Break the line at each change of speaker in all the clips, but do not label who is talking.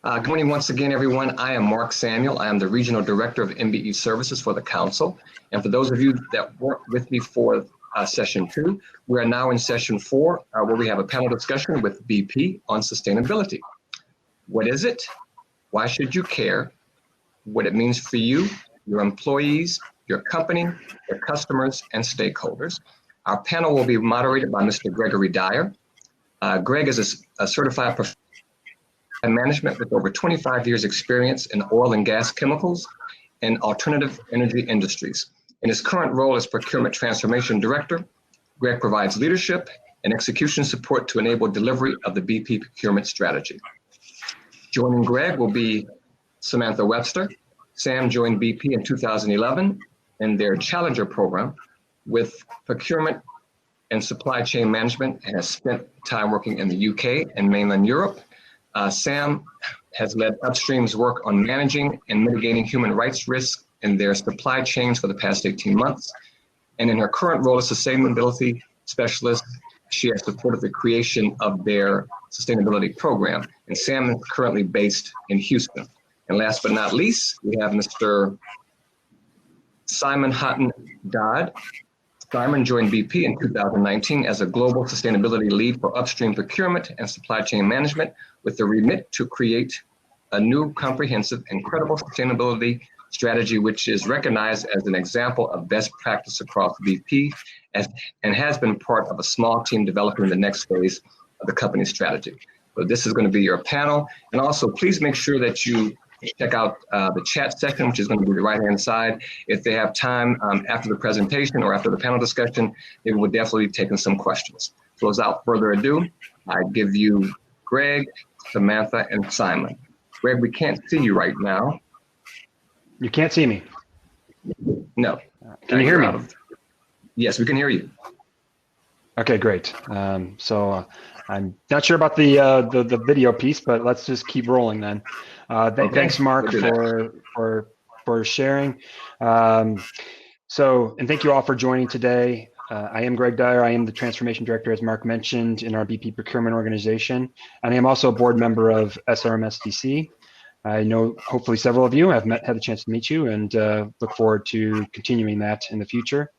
Good morning once again, everyone. I am Mark Samuel. I am the Regional Director of MBE Services for the Council. And for those of you that weren't with me for session 2, we are now in session 4, where we have a panel discussion with BP on sustainability. What is it? Why should you care? What it means for you, your employees, your company, your customers, and stakeholders. Our panel will be moderated by Mr. Gregory Dyer. Greg is a certified professional in management with over 25 years experience in oil and gas chemicals and alternative energy industries. In his current role as Procurement Transformation Director, Greg provides leadership and execution support to enable delivery of the BP procurement strategy. Joining Greg will be Samantha Webster. Sam joined BP in 2011 in their Challenger program with procurement and supply chain management and has spent time working in the UK and mainland Europe. Sam has led Upstream's work on managing and mitigating human rights risks in their supply chains for the past 18 months. And in her current role as sustainability specialist, she has supported the creation of their sustainability program. And Sam is currently based in Houston. And last but not least, we have Mr. Simon Houghton Dodd. Simon joined BP in 2019 as a global sustainability lead for upstream procurement and supply chain management with the remit to create a new comprehensive and credible sustainability strategy, which is recognized as an example of best practice across BP and has been part of a small team developing the next phase of the company's strategy. So this is going to be your panel. And also, please make sure that you check out the chat section, which is going to be the right-hand side. If they have time after the presentation or after the panel discussion, they will definitely be taking some questions. So without further ado, I give you Greg, Samantha, and Simon. Greg, we can't see you right now.
You can't see me?
No.
Can you hear me?
Yes, we can hear you.
Okay, great. So I'm not sure about the video piece, but let's just keep rolling then. Okay. Thanks, Mark, for sharing. And thank you all for joining today. I am Greg Dyer. I am the Transformation Director, as Mark mentioned, in our BP procurement organization. And I am also a board member of SRMSDC. I know hopefully several of you have had a chance to meet you and look forward to continuing that in the future.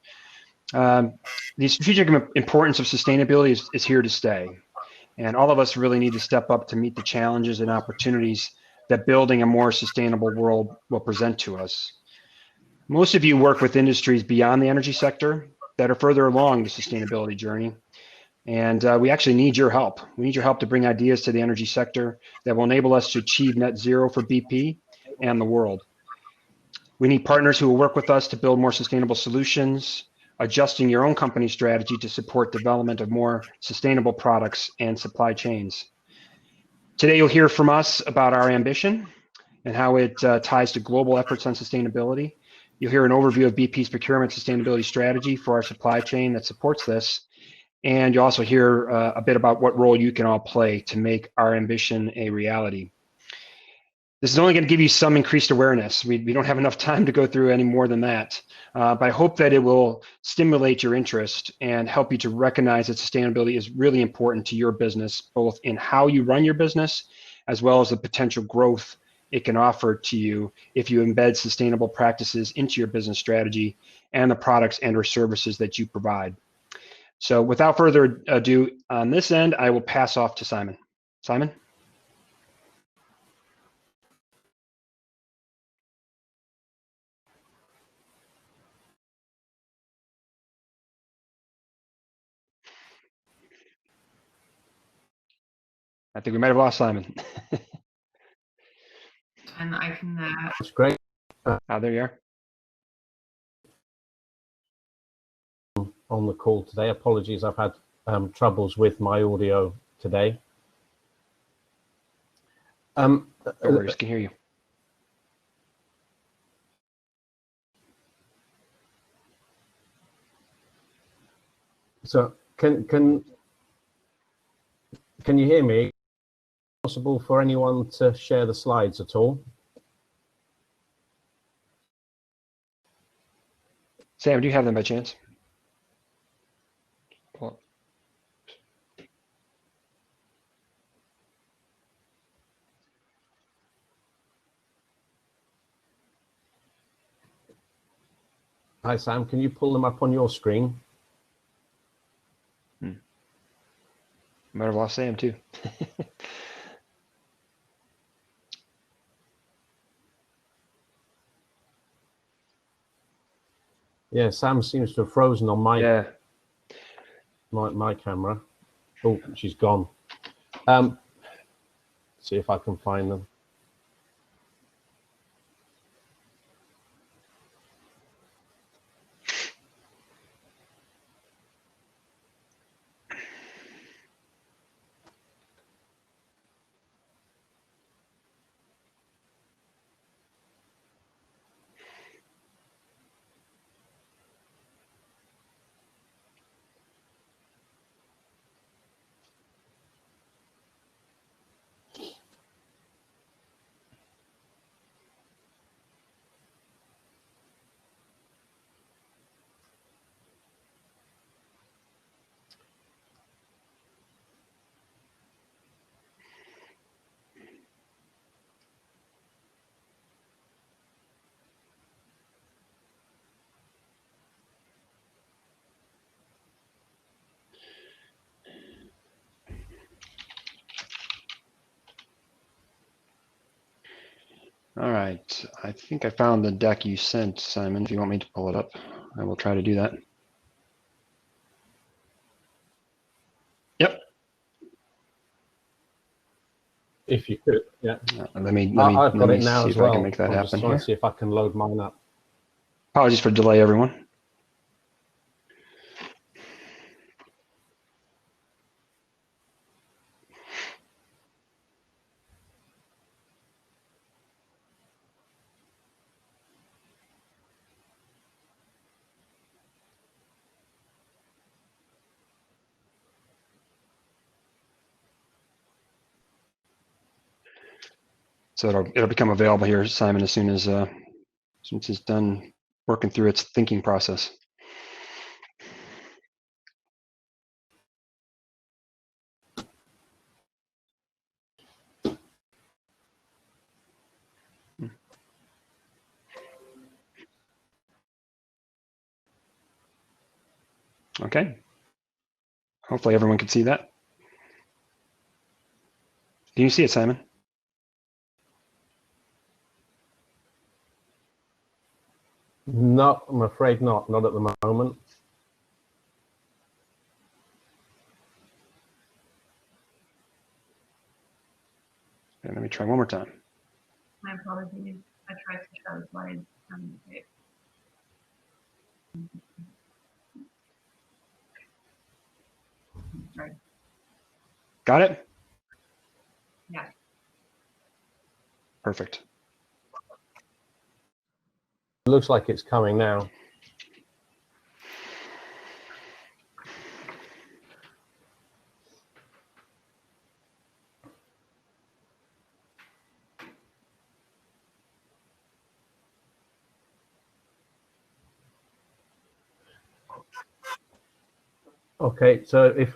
The strategic importance of sustainability is here to stay. And all of us really need to step up to meet the challenges and opportunities that building a more sustainable world will present to us. Most of you work with industries beyond the energy sector that are further along the sustainability journey. And we actually need your help. We need your help to bring ideas to the energy sector that will enable us to achieve net zero for BP and the world. We need partners who will work with us to build more sustainable solutions, adjusting your own company strategy to support development of more sustainable products and supply chains. Today, you'll hear from us about our ambition and how it ties to global efforts on sustainability. You'll hear an overview of BP's procurement sustainability strategy for our supply chain that supports this. And you'll also hear a bit about what role you can all play to make our ambition a reality. This is only going to give you some increased awareness. We don't have enough time to go through any more than that, but I hope that it will stimulate your interest and help you to recognize that sustainability is really important to your business, both in how you run your business, as well as the potential growth it can offer to you if you embed sustainable practices into your business strategy and the products and or services that you provide. So without further ado, on this end, I will pass off to Simon. Simon? I think we might have lost Simon.
And I can.
That's great.
There you are.
On the call today. Apologies, I've had troubles with my audio today.
No worries, can hear you.
So can you hear me? Possible for anyone to share the slides at all?
Sam, do you have them by chance?
Hi, Sam. Can you pull them up on your screen?
Might have lost Sam too.
Yeah, Sam seems to have frozen on my
Yeah.
my camera. Oh, she's gone. See if I can find them.
All right. I think I found the deck you sent, Simon. If you want me to pull it up, I will try to do that. Yep.
If you could, yeah.
Let
I've got
me
it now
see
as
if I can
well.
make that
I'm just
happen
trying to
here.
see if I can load mine up.
Apologies for the delay, everyone. So it'll become available here, Simon, as soon as it's done working through its thinking process. Okay. Hopefully everyone can see that. Can you see it, Simon?
No, I'm afraid not. Not at the moment.
Okay, let me try one more time.
My apologies. I tried to share the slides. Sorry.
Got it?
Yeah.
Perfect.
It looks like it's coming now. Okay, so if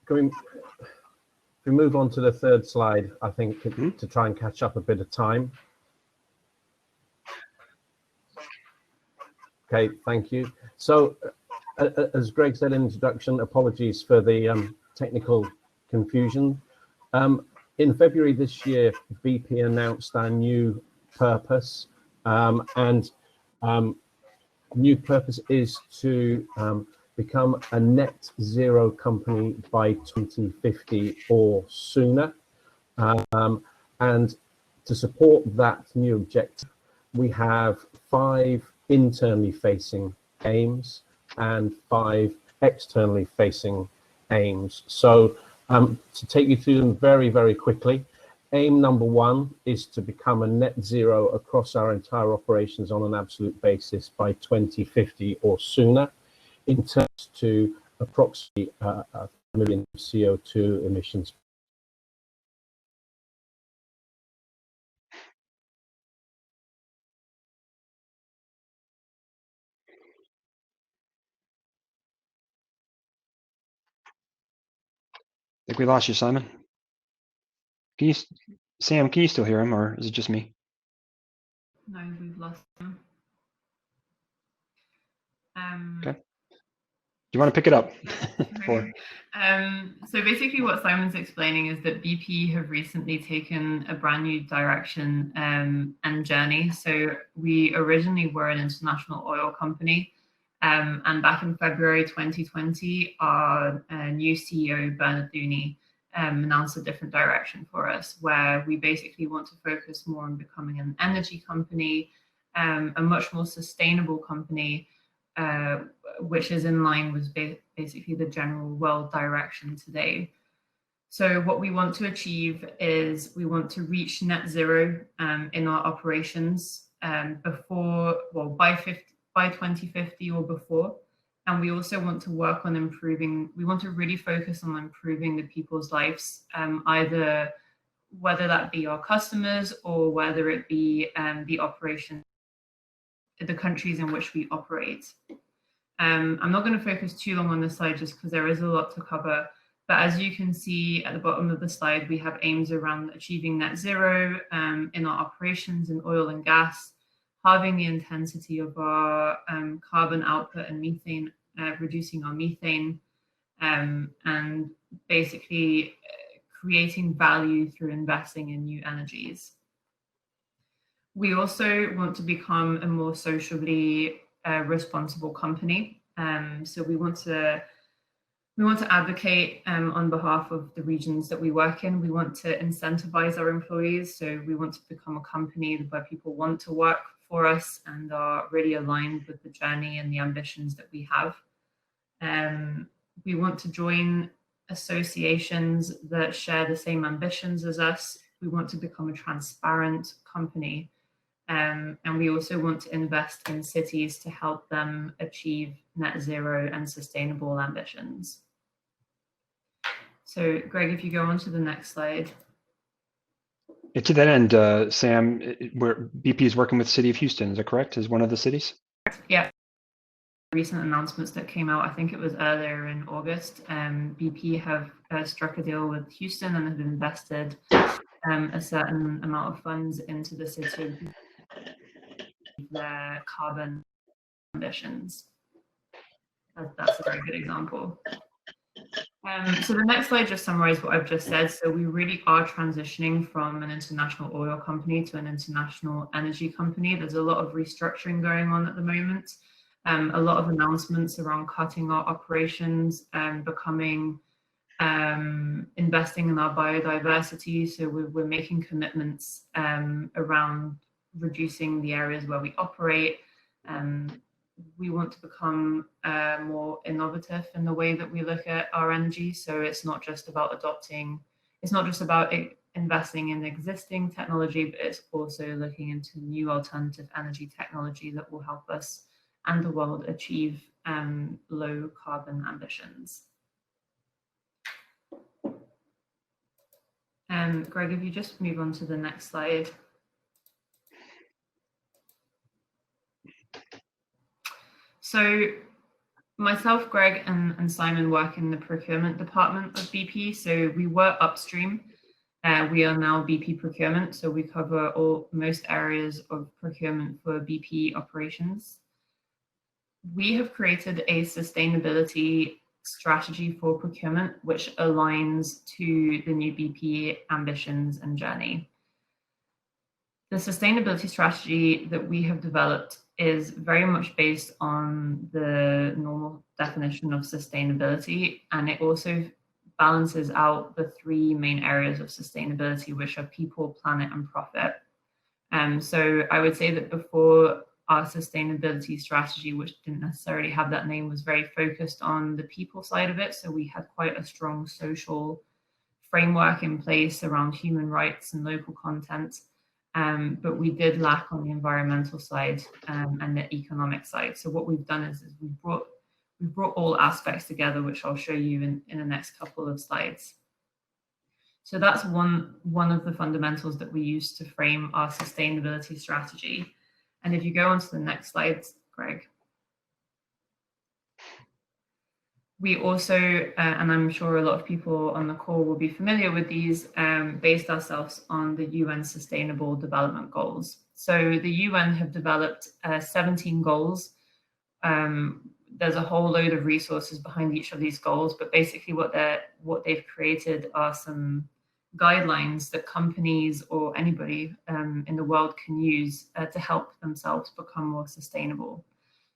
we move on to the third slide, I think to try and catch up a bit of time. Okay, thank you. So as Greg said in introduction, apologies for the technical confusion. In February this year, BP announced our new purpose, and new purpose is to become a net zero company by 2050 or sooner. And to support that new objective, we have 5 internally facing aims and 5 externally facing aims. So to take you through them very, very quickly, aim number 1 is to become a net zero across our entire operations on an absolute basis by 2050 or sooner, in terms to approximately 1 million CO2 emissions.
I think we lost you, Simon. Sam, can you still hear him, or is it just me?
No, we've lost him.
Okay. Do you want to pick it up?
So basically what Simon's explaining is that BP have recently taken a brand new direction and journey. So we originally were an international oil company. And back in February 2020, our new CEO, Bernard Looney, announced a different direction for us, where we basically want to focus more on becoming an energy company, a much more sustainable company, which is in line with basically the general world direction today. So what we want to achieve is we want to reach net zero in our operations by 2050 or before. And we also want to work on improving, we want to really focus on improving the people's lives, either whether that be our customers or whether it be the operation, the countries in which we operate. I'm not going to focus too long on this slide just because there is a lot to cover. But as you can see at the bottom of the slide, we have aims around achieving net zero in our operations in oil and gas, halving the intensity of our carbon output and methane, reducing our methane, and basically creating value through investing in new energies. We also want to become a more socially responsible company. So we want to advocate on behalf of the regions that we work in. We want to incentivize our employees. So we want to become a company where people want to work for us and are really aligned with the journey and the ambitions that we have. We want to join associations that share the same ambitions as us. We want to become a transparent company. And we also want to invest in cities to help them achieve net zero and sustainable ambitions. So Greg, if you go on to the next slide.
Yeah, to that end, Sam, BP is working with City of Houston, is that correct? Is one of the cities?
Yeah. Recent announcements that came out, I think it was earlier in August, BP have struck a deal with Houston and have invested a certain amount of funds into the city, their carbon ambitions. That's a very good example. So the next slide just summarizes what I've just said. So we really are transitioning from an international oil company to an international energy company. There's a lot of restructuring going on at the moment. A lot of announcements around cutting our operations and becoming, investing in our biodiversity. So we're making commitments around reducing the areas where we operate. We want to become more innovative in the way that we look at our energy. So it's not just about investing in existing technology, but it's also looking into new alternative energy technology that will help us and the world achieve low carbon ambitions. Greg, if you just move on to the next slide. So myself, Greg, and Simon work in the procurement department of BP. So we were upstream. We are now BP procurement. So we cover most areas of procurement for BP operations. We have created a sustainability strategy for procurement, which aligns to the new BP ambitions and journey. The sustainability strategy that we have developed is very much based on the normal definition of sustainability, and it also balances out the three main areas of sustainability, which are people, planet, and profit. So I would say that before, our sustainability strategy, which didn't necessarily have that name, was very focused on the people side of it. So we had quite a strong social framework in place around human rights and local content. But we did lack on the environmental side and the economic side. So what we've done is we've brought all aspects together, which I'll show you in the next couple of slides. So that's one of the fundamentals that we use to frame our sustainability strategy. And if you go on to the next slide, Greg. We also, and I'm sure a lot of people on the call will be familiar with these, based ourselves on the UN Sustainable Development Goals. So the UN have developed 17 goals, There's a whole load of resources behind each of these goals, but basically what they've created are some guidelines that companies or anybody in the world can use to help themselves become more sustainable.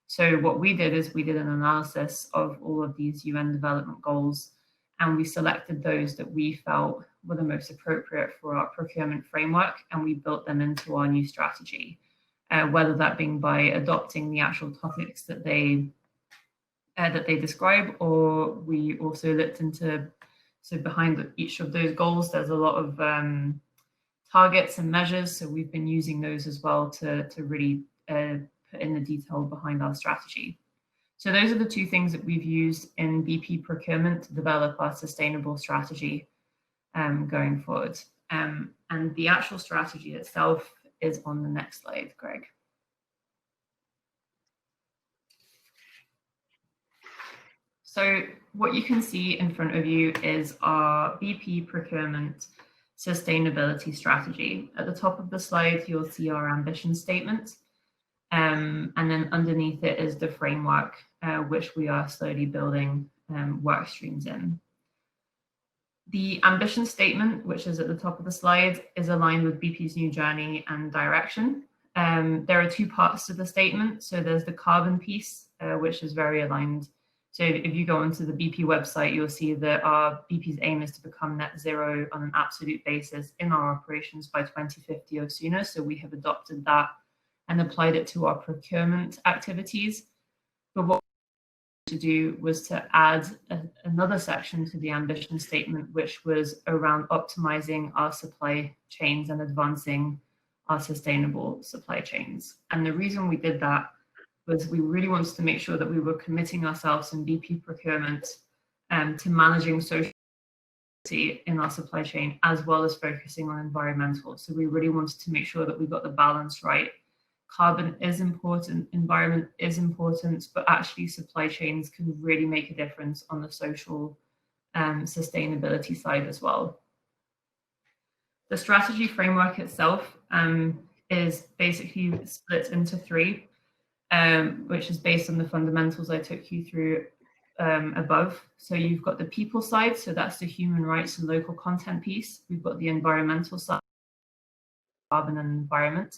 So what we did is we did an analysis of all of these UN development goals, and we selected those that we felt were the most appropriate for our procurement framework, and we built them into our new strategy, whether that being by adopting the actual topics that they describe, or we also looked into, so behind each of those goals, there's a lot of targets and measures. So we've been using those as well to really put in the detail behind our strategy. So those are the two things that we've used in BP procurement to develop our sustainable strategy going forward. And the actual strategy itself is on the next slide, Greg. So what you can see in front of you is our BP procurement sustainability strategy. At the top of the slide, you'll see our ambition statement. And then underneath it is the framework, which we are slowly building work streams in. The ambition statement, which is at the top of the slide, is aligned with BP's new journey and direction. There are two parts to the statement. So there's the carbon piece, which is very aligned. So if you go onto the BP website, you'll see that our BP's aim is to become net zero on an absolute basis in our operations by 2050 or sooner. So we have adopted that and applied it to our procurement activities. But what we wanted to do was to add another section to the ambition statement, which was around optimizing our supply chains and advancing our sustainable supply chains. And the reason we did that was we really wanted to make sure that we were committing ourselves in BP procurement to managing social in our supply chain, as well as focusing on environmental. So we really wanted to make sure that we got the balance right. Carbon is important, environment is important, but actually supply chains can really make a difference on the social sustainability side as well. The strategy framework itself is basically split into three, which is based on the fundamentals I took you through above. So you've got the people side, so that's the human rights and local content piece. We've got the environmental side, carbon and environment.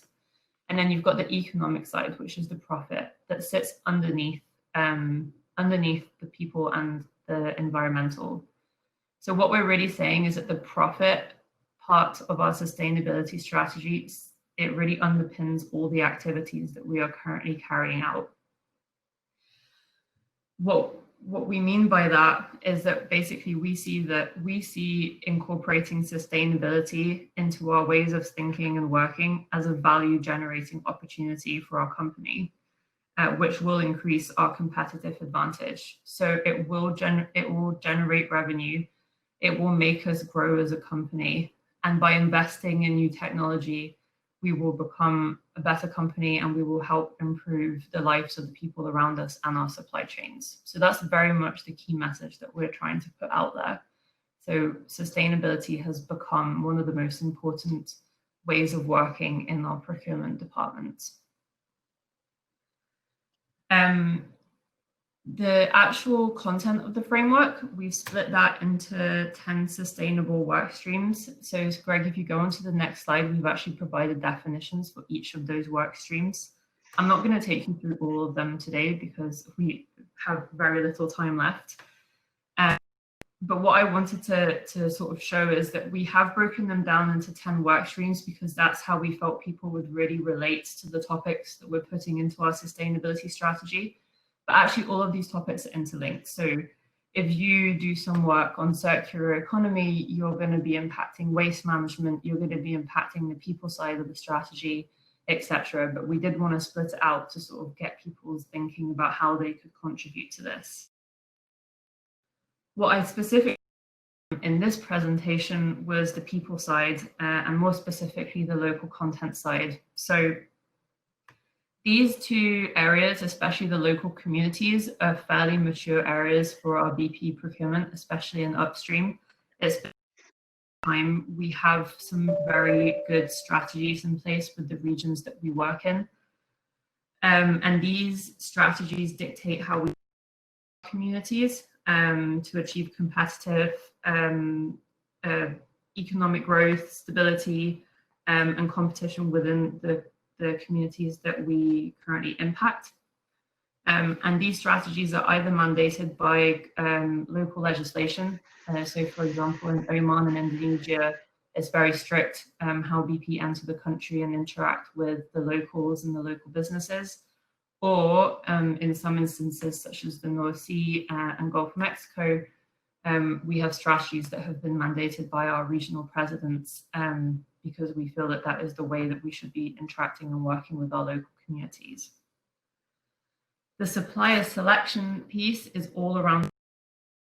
And then you've got the economic side, which is the profit that sits underneath the people and the environmental. So what we're really saying is that the profit part of our sustainability strategy, it really underpins all the activities that we are currently carrying out. What we mean by that is that basically we see incorporating sustainability into our ways of thinking and working as a value generating opportunity for our company, which will increase our competitive advantage. So it will generate revenue, it will make us grow as a company, and by investing in new technology, we will become a better company and we will help improve the lives of the people around us and our supply chains. So that's very much the key message that we're trying to put out there. So sustainability has become one of the most important ways of working in our procurement department. The actual content of the framework, we've split that into 10 sustainable work streams. So Greg, if you go on to the next slide, we've actually provided definitions for each of those work streams. I'm not going to take you through all of them today because we have very little time left. But what I wanted to sort of show is that we have broken them down into 10 work streams because that's how we felt people would really relate to the topics that we're putting into our sustainability strategy. But actually all of these topics are interlinked. So if you do some work on circular economy, you're going to be impacting waste management, you're going to be impacting the people side of the strategy, etc. But we did want to split it out to sort of get people's thinking about how they could contribute to this. What I specifically in this presentation was the people side and more specifically the local content side. So these two areas, especially the local communities, are fairly mature areas for our BP procurement, especially in upstream. It's time we have some very good strategies in place with the regions that we work in. And these strategies dictate how we communities to achieve competitive economic growth, stability, and competition within the communities that we currently impact. And these strategies are either mandated by local legislation. So for example, in Oman and Indonesia, it's very strict how BP enter the country and interact with the locals and the local businesses. Or in some instances, such as the North Sea and Gulf of Mexico, we have strategies that have been mandated by our regional presidents because we feel that that is the way that we should be interacting and working with our local communities. The supplier selection piece is all around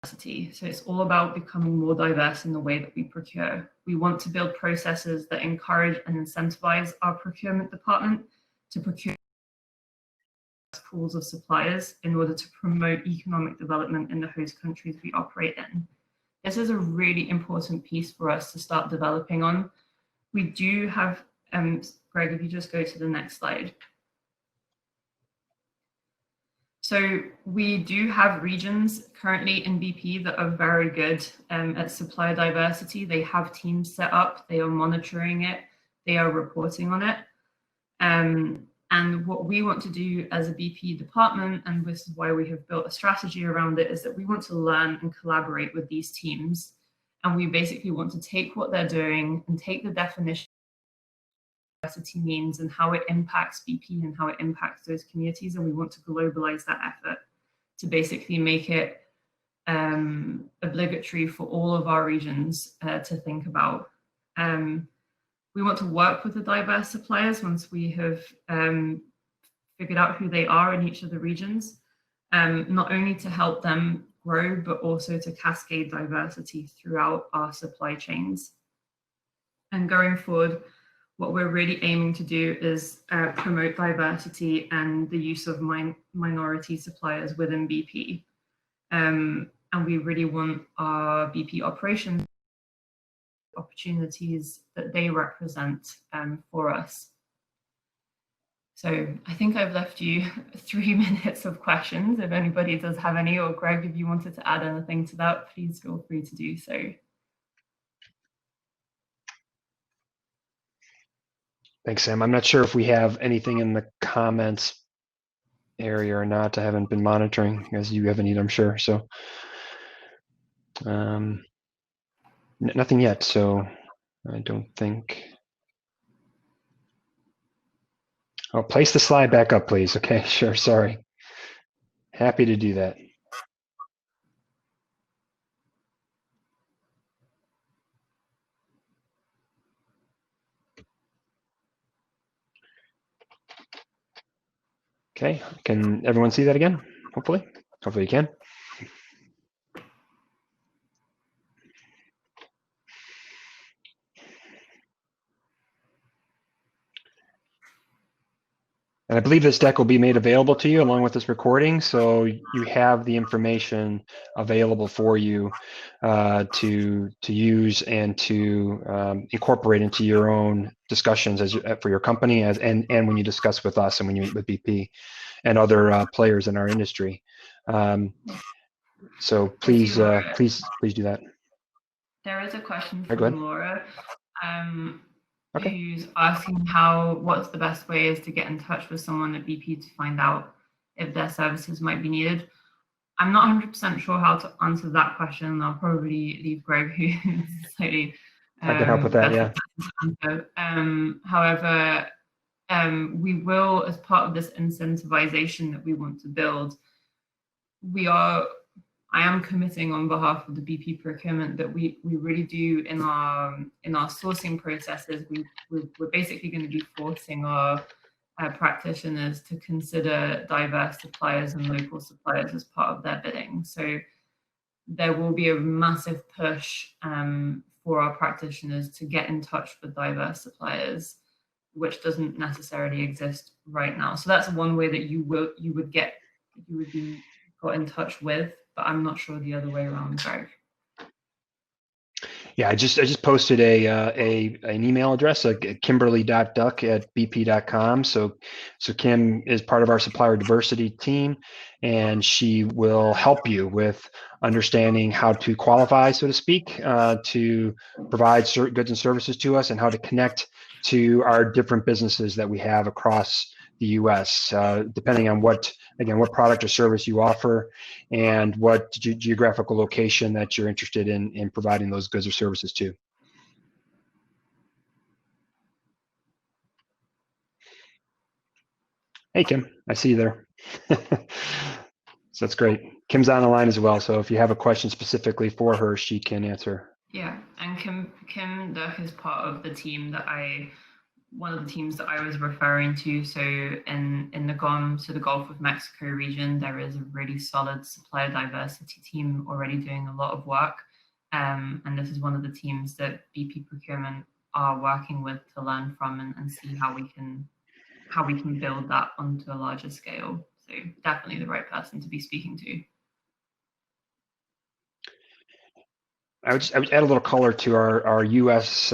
diversity. So it's all about becoming more diverse in the way that we procure. We want to build processes that encourage and incentivize our procurement department to procure pools of suppliers in order to promote economic development in the host countries we operate in. This is a really important piece for us to start developing on. We do have, Greg, if you just go to the next slide. So we do have regions currently in BP that are very good at supplier diversity. They have teams set up, they are monitoring it, they are reporting on it. And what we want to do as a BP department, and this is why we have built a strategy around it, is that we want to learn and collaborate with these teams. And we basically want to take what they're doing and take the definition of diversity means and how it impacts BP and how it impacts those communities. And we want to globalize that effort to basically make it obligatory for all of our regions to think about. We want to work with the diverse suppliers once we have figured out who they are in each of the regions, not only to help them grow, but also to cascade diversity throughout our supply chains. And going forward, what we're really aiming to do is promote diversity and the use of minority suppliers within BP. And we really want our BP operations opportunities that they represent for us. So I think I've left you 3 minutes of questions. If anybody does have any, or Greg, if you wanted to add anything to that, please feel free to do so.
Thanks, Sam. I'm not sure if we have anything in the comments area or not. I haven't been monitoring, as you haven't either, I'm sure. So nothing yet. So I don't think. Oh, place the slide back up, please. Okay, sure. Sorry. Happy to do that. Okay, can everyone see that again? Hopefully you can. And I believe this deck will be made available to you along with this recording, so you have the information available for you to use and to incorporate into your own discussions for your company and when you discuss with us and when you meet with BP and other players in our industry. So please do that.
There is a question from Laura.
Okay.
Who's asking what's the best way is to get in touch with someone at BP to find out if their services might be needed. I'm not 100% sure how to answer that question. I'll probably leave Greg, who's slightly
I can help with that, yeah.
However, we will, as part of this incentivization that we want to build, I am committing on behalf of the BP procurement that we really do in our sourcing processes. We're basically going to be forcing our practitioners to consider diverse suppliers and local suppliers as part of their bidding. So there will be a massive push for our practitioners to get in touch with diverse suppliers, which doesn't necessarily exist right now. So that's one way that you would be got in touch with. But I'm not sure the other way around, Greg.
Yeah, I just posted an email address, kimberly.duck@bp.com. So Kim is part of our supplier diversity team, and she will help you with understanding how to qualify, so to speak, to provide goods and services to us, and how to connect to our different businesses that we have across the U.S. Depending on what product or service you offer, and what geographical location that you're interested in providing those goods or services to. Hey, Kim, I see you there. So that's great. Kim's on the line as well. So if you have a question specifically for her, she can answer.
Yeah, and Kim Duck is part of the team one of the teams that I was referring to. So in the the Gulf of Mexico region, there is a really solid supplier diversity team already doing a lot of work. And this is one of the teams that BP Procurement are working with to learn from and see how we can build that onto a larger scale. So definitely the right person to be speaking to.
I would add a little color to our U.S.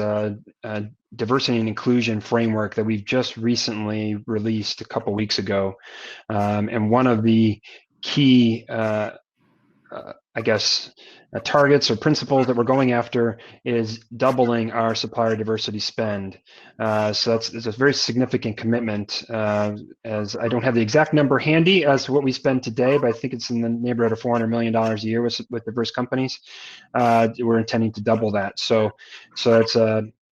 Diversity and inclusion framework that we've just recently released a couple weeks ago, and one of the key, targets or principles that we're going after is doubling our supplier diversity spend. So it's a very significant commitment. As I don't have the exact number handy as to what we spend today, but I think it's in the neighborhood of $400 million a year with diverse companies. We're intending to double that. So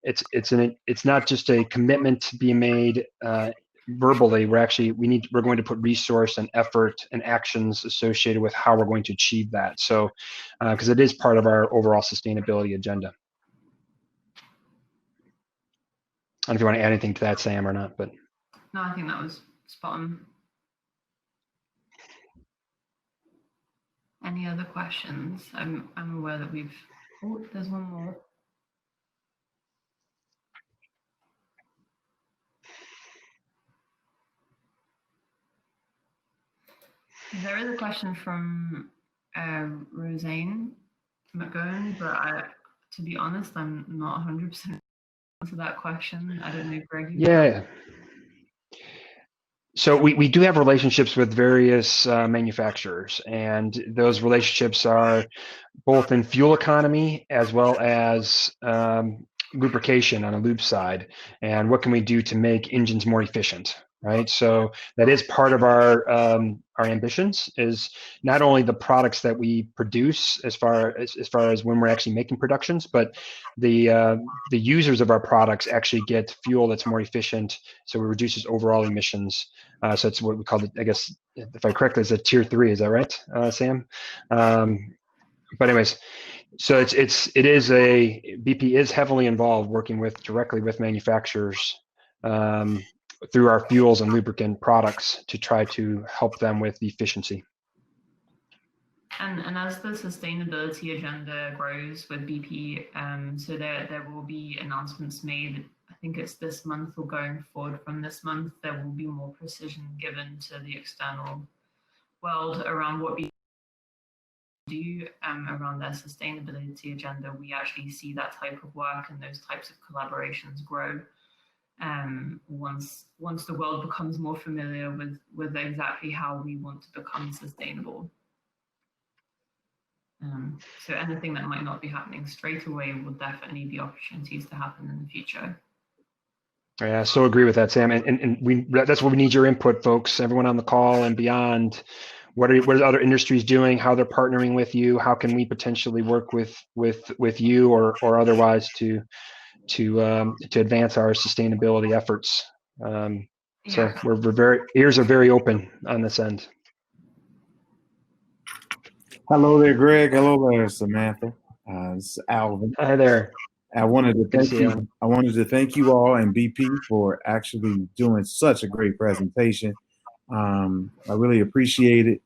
it's not just a commitment to be made verbally. We're going to put resource and effort and actions associated with how we're going to achieve that. So because it is part of our overall sustainability agenda. I don't know if you want to add anything to that, Sam, or not, but
no, I think that was spot on. Any other questions? I'm aware that there's one more. There is a question from Roseanne McGowan, but to be honest, I'm not 100% answer that question. I don't know, Greg.
Yeah. So we do have relationships with various manufacturers, and those relationships are both in fuel economy as well as lubrication on a lube side. And what can we do to make engines more efficient? Right, so that is part of our ambitions. Is not only the products that we produce as far as when we're actually making productions, but the users of our products actually get fuel that's more efficient, so it reduces overall emissions. So it's what we call it, I guess, if I correctly, it's a tier 3. Is that right, Sam? But anyways, so BP is heavily involved working directly with manufacturers through our fuels and lubricant products to try to help them with efficiency.
And as the sustainability agenda grows with BP, so there will be announcements made. I think it's this month or going forward from this month, there will be more precision given to the external world around what we do around their sustainability agenda. We actually see that type of work and those types of collaborations grow. Once the world becomes more familiar with exactly how we want to become sustainable. So anything that might not be happening straight away will definitely be opportunities to happen in the future.
Yeah, so agree with that, Sam. And that's where we need your input, folks. Everyone on the call and beyond. What are other industries doing? How they're partnering with you? How can we potentially work with you or otherwise to advance our sustainability efforts? So ears are very open on this end.
Hello there, Greg. Hello there, Samantha. This is Alvin.
Hi there.
I wanted to thank you. I wanted to thank you all and BP for actually doing such a great presentation. I really appreciate it.